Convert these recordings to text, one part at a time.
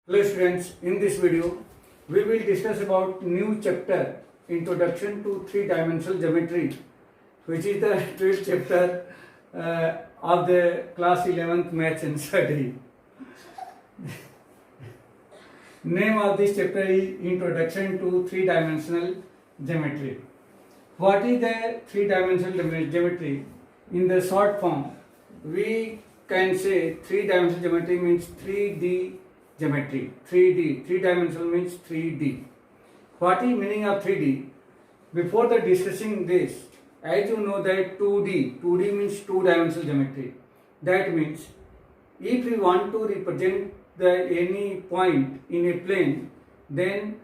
Hello students, in this video we will discuss about new chapter Introduction to Three-Dimensional Geometry, which is the 12th chapter of the class 11th Maths and Study. Name of this chapter is Introduction to Three-Dimensional Geometry. What is the three-dimensional geometry? In the short form, we can say three-dimensional geometry means 3D geometry. 3D, three-dimensional means 3D. What is meaning of 3D? Before the discussing this, as you know that 2D means two-dimensional geometry. That means if we want to represent any point in a plane, then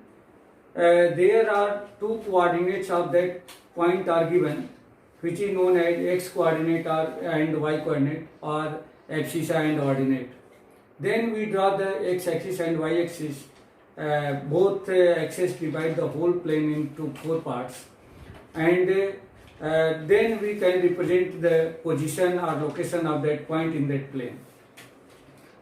there are two coordinates of that point are given, which is known as x coordinate and y coordinate, or axis and ordinate. Then we draw the x axis and y axis. Both axes divide the whole plane into four parts, and then we can represent the position or location of that point in that plane.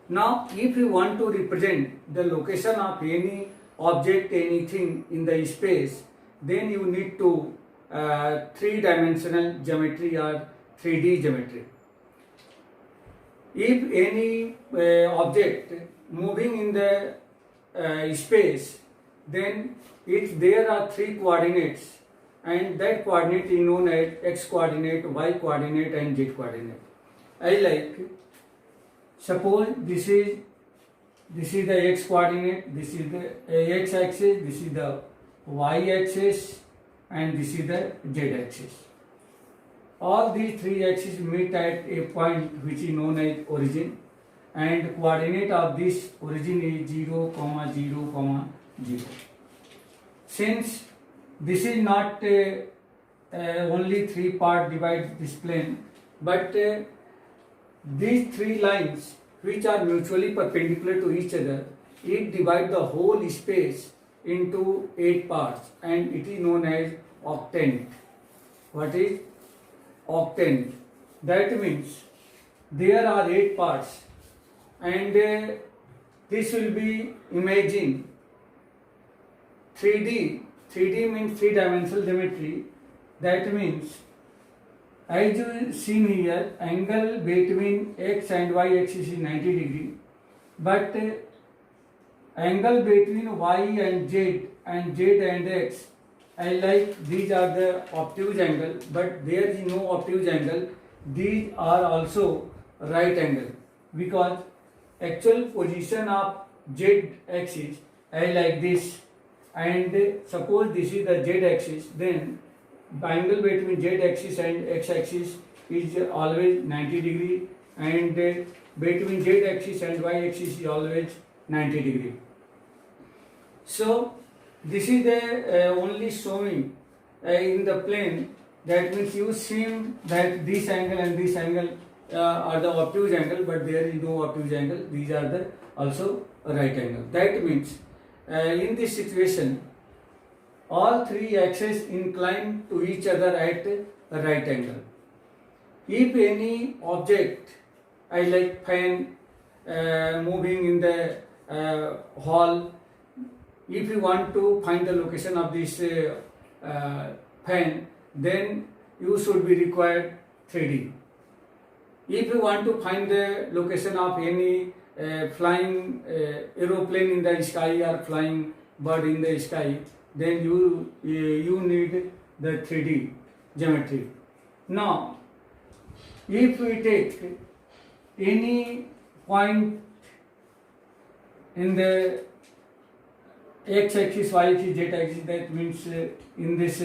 Now, if you want to represent the location of any object, anything in the space, then you need to three-dimensional geometry or 3D geometry. If any object moving in the space, then there are three coordinates, and that coordinate is known as x coordinate, y coordinate and z coordinate. Suppose this is the x coordinate, this is the x axis, this is the y axis, and this is the z axis. All these three axes meet at a point which is known as origin, and coordinate of this origin is 0, 0, 0. Since this is not only three part divide this plane, but these three lines which are mutually perpendicular to each other, it divides the whole space into 8 parts, and it is known as octant. What is octant? That means there are 8 parts, and this will be imagine 3D. 3D means three-dimensional geometry. That means, as you see here, angle between x and y axis is 90 degree, but angle between y and z and x, these are the obtuse angle, but there is no obtuse angle. These are also right angle, because actual position of z axis is like this, and suppose this is the z axis, then the angle between z axis and x axis is always 90 degree, and between z axis and y axis is always 90 degree. So this is the only showing in the plane. That means you see that this angle and this angle are the obtuse angle, but there is no obtuse angle. These are the also right angle. That means in this situation, all three axes incline to each other at a right angle. If any object, like fan moving in the hall, if you want to find the location of this fan, then you should be required 3D. If you want to find the location of any flying aeroplane in the sky or flying bird in the sky, then you need the 3D geometry. Now, if we take any point in the x axis, y axis, z axis, that means in this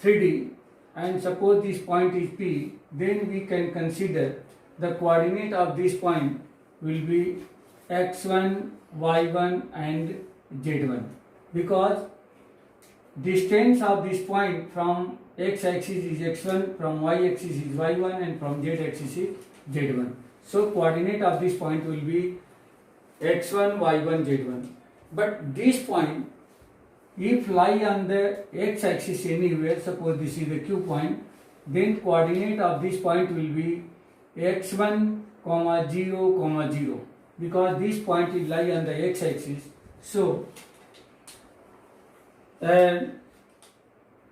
3D, and suppose this point is P, then we can consider the coordinate of this point will be x1, y1 and z1, because distance of this point from x axis is x1, from y axis is y1, and from z axis is z1. So coordinate of this point will be x1, y1, z1. But this point, if lie on the x axis anywhere, suppose this is the Q point, then coordinate of this point will be x1, 0, 0. because this point is lie on the x-axis. So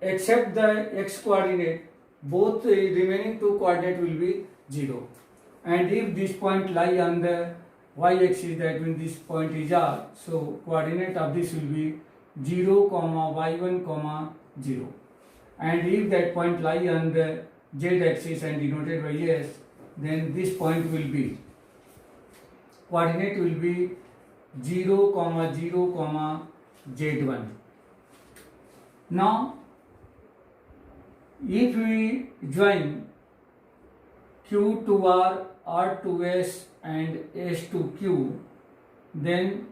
except the x coordinate, both remaining two coordinate will be 0. And if this point lie on the y-axis, that means this point is r, so coordinate of this will be 0, y1, 0. And if that point lie on the z-axis and denoted by s, then this point will be, coordinate will be 0, 0, z1. Now, if we join Q to R, R to S and S to Q, then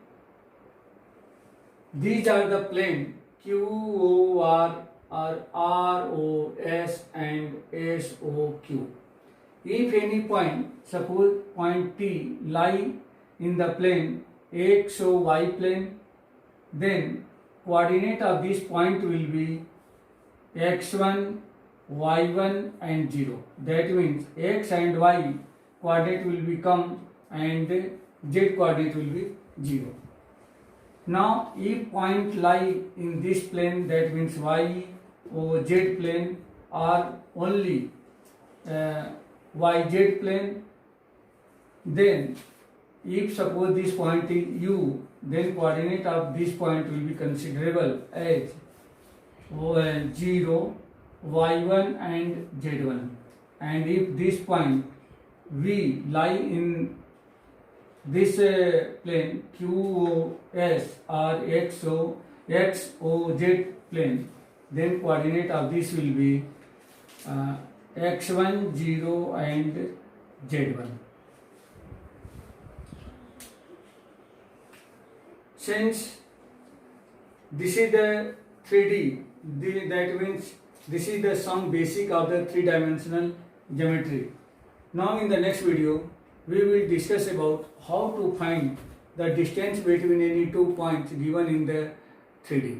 these are the plane QOR or ROS and SOQ. If any point, suppose point T lie in the plane XOY plane, then coordinate of this point will be x1, y1 and 0. That means x and y coordinate will become and z coordinate will be 0. Now if point lie in this plane, that means y or z plane or only yz plane, then if suppose this point is u, then coordinate of this point will be considerable as 0, y1 and z1. And if this point v lie in this plane QOS or XOZ plane, then coordinate of this will be x1, 0 and z1. Since this is the 3D, that means this is the some basic of the three-dimensional geometry. Now in the next video, we will discuss about how to find the distance between any two points given in the 3D.